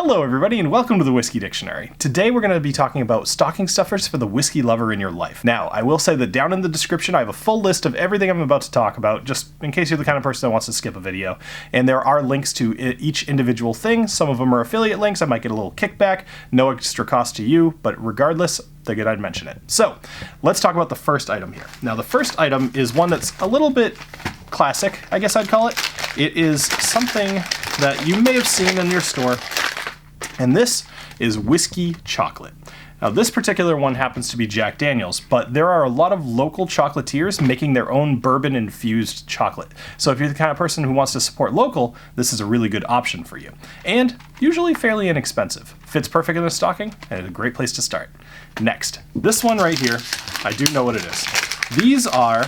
Hello everybody and welcome to the Whiskey Dictionary. Today we're going to be talking about stocking stuffers for the whiskey lover in your life. Now, I will say that down in the description I have a full list of everything I'm about to talk about, just in case you're the kind of person that wants to skip a video. And there are links to each individual thing. Some of them are affiliate links. I might get a little kickback. No extra cost to you, but regardless, figured I'd mention it. So, let's talk about the first item here. Now, the first item is one that's a little bit classic, I guess I'd call it. It is something that you may have seen in your store. And this is whiskey chocolate. Now this particular one happens to be Jack Daniel's, but there are a lot of local chocolatiers making their own bourbon infused chocolate. So if you're the kind of person who wants to support local, this is a really good option for you. And usually fairly inexpensive. Fits perfect in a stocking and is a great place to start. Next, this one right here, I do know what it is. These are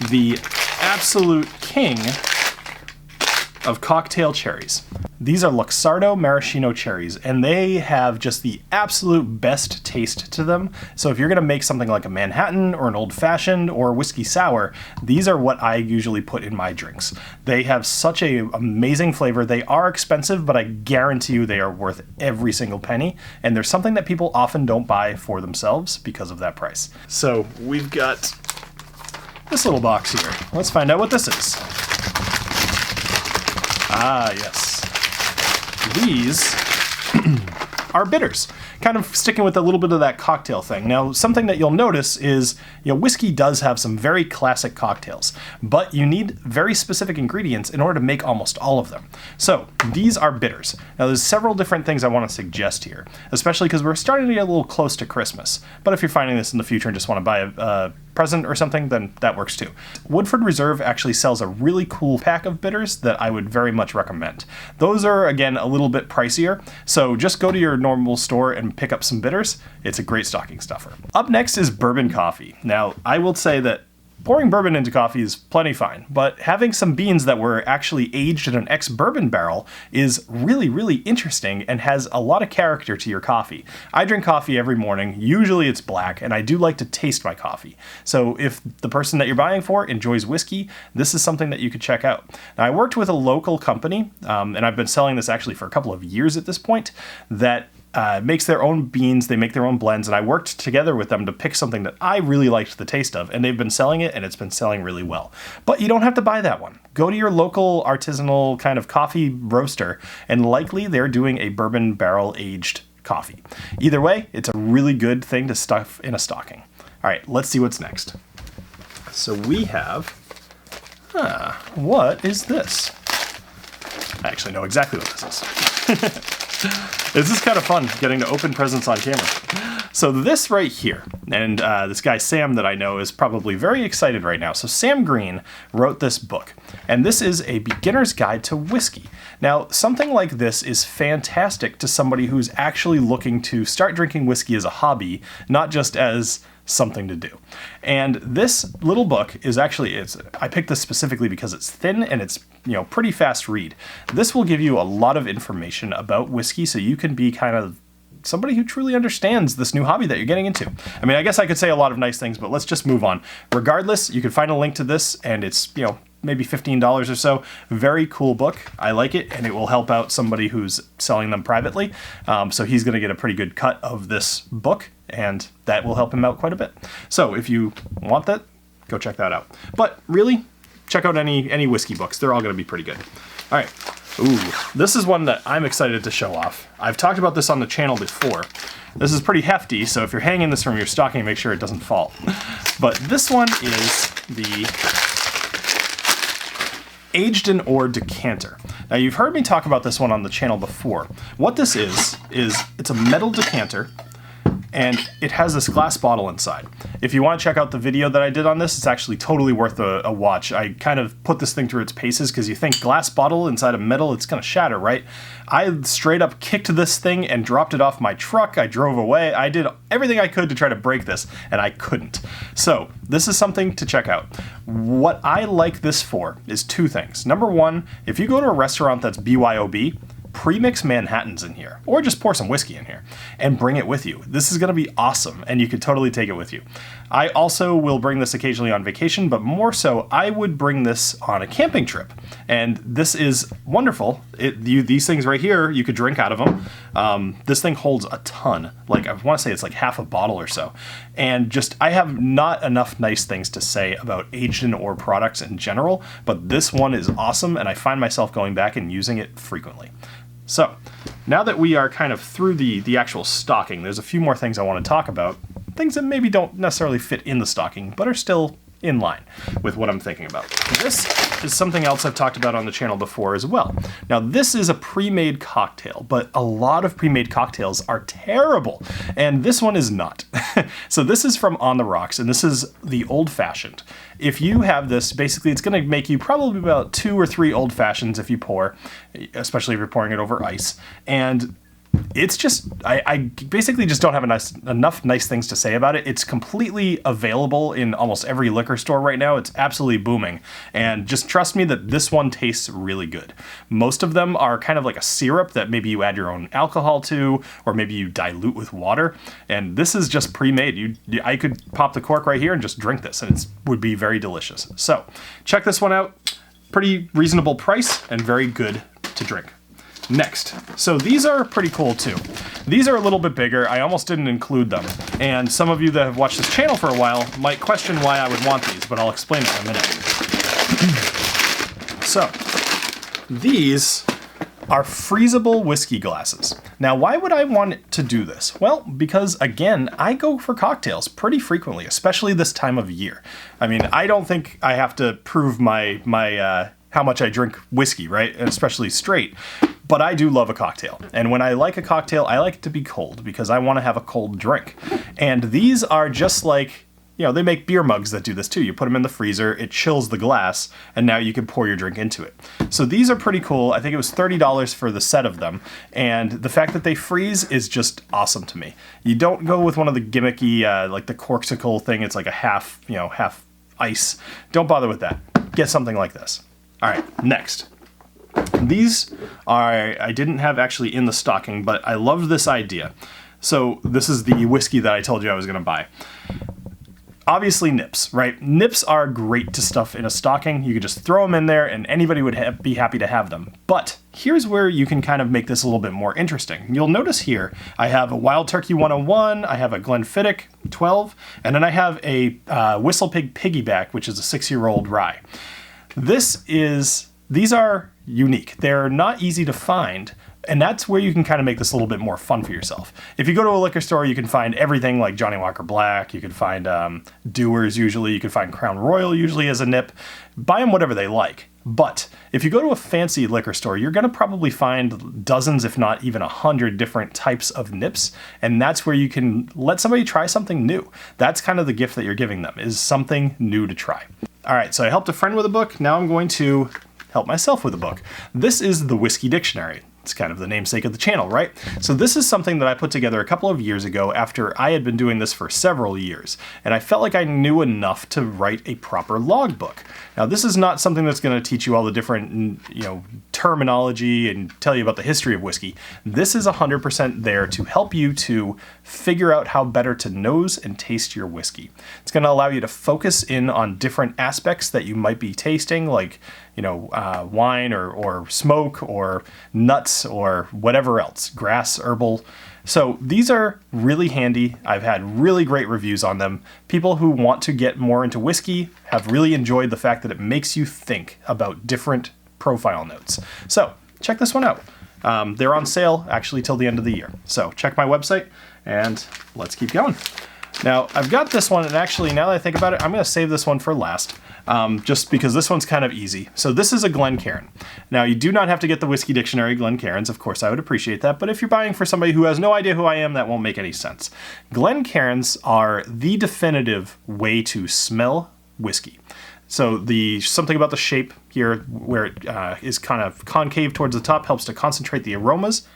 the absolute king of cocktail cherries. These are Luxardo Maraschino cherries, and they have just the absolute best taste to them. So if you're gonna make something like a Manhattan or an old fashioned or whiskey sour, these are what I usually put in my drinks. They have such an amazing flavor. They are expensive, but I guarantee you they are worth every single penny. And there's something that people often don't buy for themselves because of that price. So we've got this little box here. Let's find out what this is. Ah, yes. These are bitters, kind of sticking with a little bit of that cocktail thing. Now, something that you'll notice is, whiskey does have some very classic cocktails, but you need very specific ingredients in order to make almost all of them. So, these are bitters. Now, there's several different things I want to suggest here, especially because we're starting to get a little close to Christmas. But if you're finding this in the future and just want to buy a present or something, then that works too. Woodford Reserve actually sells a really cool pack of bitters that I would very much recommend. Those are, again, a little bit pricier, so just go to your normal store and pick up some bitters. It's a great stocking stuffer. Up next is Bourbon Coffee. Now, I will say that pouring bourbon into coffee is plenty fine, but having some beans that were actually aged in an ex-bourbon barrel is really, really interesting and has a lot of character to your coffee. I drink coffee every morning. Usually it's black, and I do like to taste my coffee. So if the person that you're buying for enjoys whiskey, this is something that you could check out. Now, I worked with a local company, and I've been selling this actually for a couple of years at this point, that makes their own beans, they make their own blends, and I worked together with them to pick something that I really liked the taste of, and they've been selling it, and it's been selling really well. But you don't have to buy that one. Go to your local artisanal kind of coffee roaster, and likely they're doing a bourbon barrel aged coffee. Either way, it's a really good thing to stuff in a stocking. All right, let's see what's next. So we have, what is this? I actually know exactly what this is. This is kind of fun, getting to open presents on camera. So this right here, and this guy Sam that I know is probably very excited right now. So Sam Green wrote this book, and this is a beginner's guide to whiskey. Now, something like this is fantastic to somebody who's actually looking to start drinking whiskey as a hobby, not just as something to do. And this little book is actually, I picked this specifically because it's thin and it's pretty fast read. This will give you a lot of information about whiskey, so you can be kind of somebody who truly understands this new hobby that you're getting into. I mean, I guess I could say a lot of nice things, but let's just move on. Regardless, you can find a link to this, and it's, maybe $15 or so. Very cool book. I like it, and it will help out somebody who's selling them privately. So he's going to get a pretty good cut of this book, and that will help him out quite a bit. So if you want that, go check that out. But really, check out any whiskey books. They're all going to be pretty good. All right. Ooh, this is one that I'm excited to show off. I've talked about this on the channel before. This is pretty hefty, so if you're hanging this from your stocking, make sure it doesn't fall. But this one is the Aged in Ore Decanter. Now, you've heard me talk about this one on the channel before. What this is it's a metal decanter, and it has this glass bottle inside. If you want to check out the video that I did on this, it's actually totally worth a watch. I kind of put this thing through its paces because you think glass bottle inside of metal, it's going to shatter, right? I straight up kicked this thing and dropped it off my truck. I drove away. I did everything I could to try to break this, and I couldn't. So this is something to check out. What I like this for is two things. Number one, if you go to a restaurant that's BYOB, pre-mix Manhattans in here, or just pour some whiskey in here and bring it with you. This is going to be awesome, and you could totally take it with you. I also will bring this occasionally on vacation, but more so, I would bring this on a camping trip. And this is wonderful. These things right here, you could drink out of them. This thing holds a ton. Like, I want to say it's like half a bottle or so. And just, I have not enough nice things to say about aged in ore products in general, but this one is awesome, and I find myself going back and using it frequently. So, now that we are kind of through the actual stocking, there's a few more things I want to talk about. Things that maybe don't necessarily fit in the stocking, but are still in line with what I'm thinking about. This is something else I've talked about on the channel before as well. Now, this is a pre-made cocktail, but a lot of pre-made cocktails are terrible, and this one is not. So this is from On the Rocks, and this is the Old Fashioned. If you have this, basically it's going to make you probably about 2 or 3 Old Fashions if you pour, especially if you're pouring it over ice. And it's just, I basically just don't have enough nice things to say about it. It's completely available in almost every liquor store right now. It's absolutely booming. And just trust me that this one tastes really good. Most of them are kind of like a syrup that maybe you add your own alcohol to, or maybe you dilute with water. And this is just pre-made. I could pop the cork right here and just drink this, and it would be very delicious. So check this one out. Pretty reasonable price and very good to drink. Next, so these are pretty cool too. These are a little bit bigger. I almost didn't include them. And some of you that have watched this channel for a while might question why I would want these, but I'll explain it in a minute. So, these are freezable whiskey glasses. Now, why would I want to do this? Well, because again, I go for cocktails pretty frequently, especially this time of year. I mean, I don't think I have to prove my how much I drink whiskey, right? And especially straight. But I do love a cocktail. And when I like a cocktail, I like it to be cold because I want to have a cold drink. And these are just like, you know, they make beer mugs that do this too. You put them in the freezer, it chills the glass, and now you can pour your drink into it. So these are pretty cool. I think it was $30 for the set of them. And the fact that they freeze is just awesome to me. You don't go with one of the gimmicky, like the Corksicle thing. It's like a half ice. Don't bother with that. Get something like this. All right, next. These are, I didn't have actually in the stocking, but I loved this idea. So this is the whiskey that I told you I was going to buy. Obviously nips, right? Nips are great to stuff in a stocking. You could just throw them in there and anybody would be happy to have them. But here's where you can kind of make this a little bit more interesting. You'll notice here, I have a Wild Turkey 101, I have a Glenfiddich 12, and then I have a Whistle Pig Piggyback, which is a 6-year-old rye. These are unique. They're not easy to find, and that's where you can kind of make this a little bit more fun for yourself. If you go to a liquor store, you can find everything like Johnny Walker Black, you can find Dewar's usually, you can find Crown Royal usually as a nip. Buy them whatever they like. But if you go to a fancy liquor store, you're going to probably find dozens, if not even 100 different types of nips, and that's where you can let somebody try something new. That's kind of the gift that you're giving them, is something new to try. All right, so I helped a friend with a book. Now I'm going to help myself with a book. This is the Whiskey Dictionary. It's kind of the namesake of the channel, right? So this is something that I put together a couple of years ago after I had been doing this for several years, and I felt like I knew enough to write a proper logbook. Now, this is not something that's going to teach you all the different, terminology and tell you about the history of whiskey. This is 100% there to help you to figure out how better to nose and taste your whiskey. It's going to allow you to focus in on different aspects that you might be tasting, like wine or smoke or nuts or whatever else, grass, herbal. So these are really handy. I've had really great reviews on them. People who want to get more into whiskey have really enjoyed the fact that it makes you think about different profile notes. So check this one out. They're on sale actually till the end of the year. So check my website and let's keep going. Now I've got this one, and actually now that I think about it, I'm going to save this one for last. Just because this one's kind of easy. So this is a Glencairn. Now, you do not have to get the Whiskey Dictionary Glencairns. Of course, I would appreciate that. But if you're buying for somebody who has no idea who I am, that won't make any sense. Glencairns are the definitive way to smell whiskey. So something about the shape here where it is kind of concave towards the top helps to concentrate the aromas.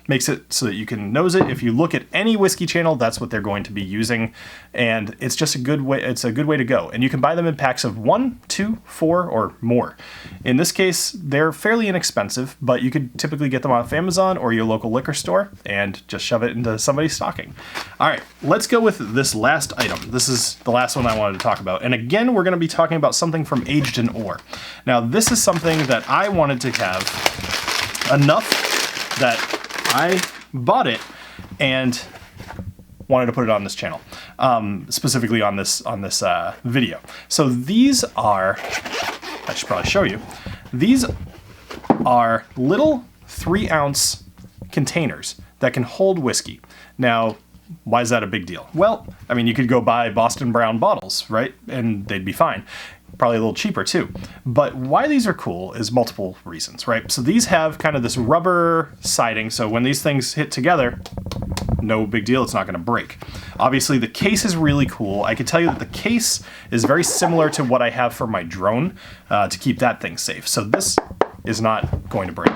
Makes it so that you can nose it. If you look at any whiskey channel, that's what they're going to be using, and it's just a good way. It's a good way to go, and you can buy them in packs of 1, 2, 4, or more. In this case, they're fairly inexpensive, but you could typically get them off Amazon or your local liquor store and just shove it into somebody's stocking. All right, let's go with this last item. This is the last one I wanted to talk about, and again, we're going to be talking about something from Aged in Ore. Now, this is something that I wanted to have enough that I bought it and wanted to put it on this channel, specifically on this video. So these are, I should probably show you, these are little 3-ounce containers that can hold whiskey. Now, why is that a big deal? Well, I mean, you could go buy Boston Brown bottles, right? And they'd be fine. Probably a little cheaper too. But why these are cool is multiple reasons, right? So these have kind of this rubber siding, so when these things hit together, no big deal, it's not going to break. Obviously, the case is really cool. I can tell you that the case is very similar to what I have for my drone to keep that thing safe. So this is not going to break.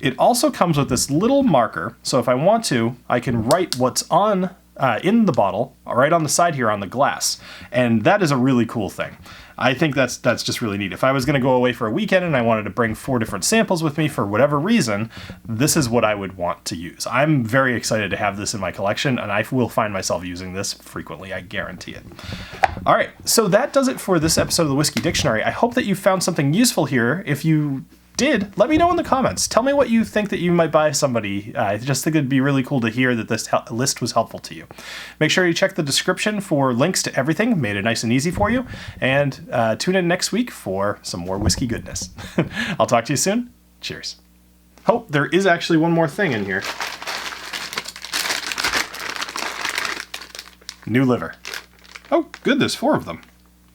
It also comes with this little marker, so if I want to, I can write what's on in the bottle, right on the side here on the glass, and that is a really cool thing. I think that's just really neat. If I was going to go away for a weekend and I wanted to bring 4 different samples with me for whatever reason, this is what I would want to use. I'm very excited to have this in my collection, and I will find myself using this frequently, I guarantee it. All right, so that does it for this episode of the Whiskey Dictionary. I hope that you found something useful here. If you did, let me know in the comments. Tell me what you think that you might buy somebody. I just think it'd be really cool to hear that this list was helpful to you. Make sure you check the description for links to everything. Made it nice and easy for you. And tune in next week for some more whiskey goodness. I'll talk to you soon. Cheers. Oh, there is actually one more thing in here. New liver. Oh, good, there's 4 of them.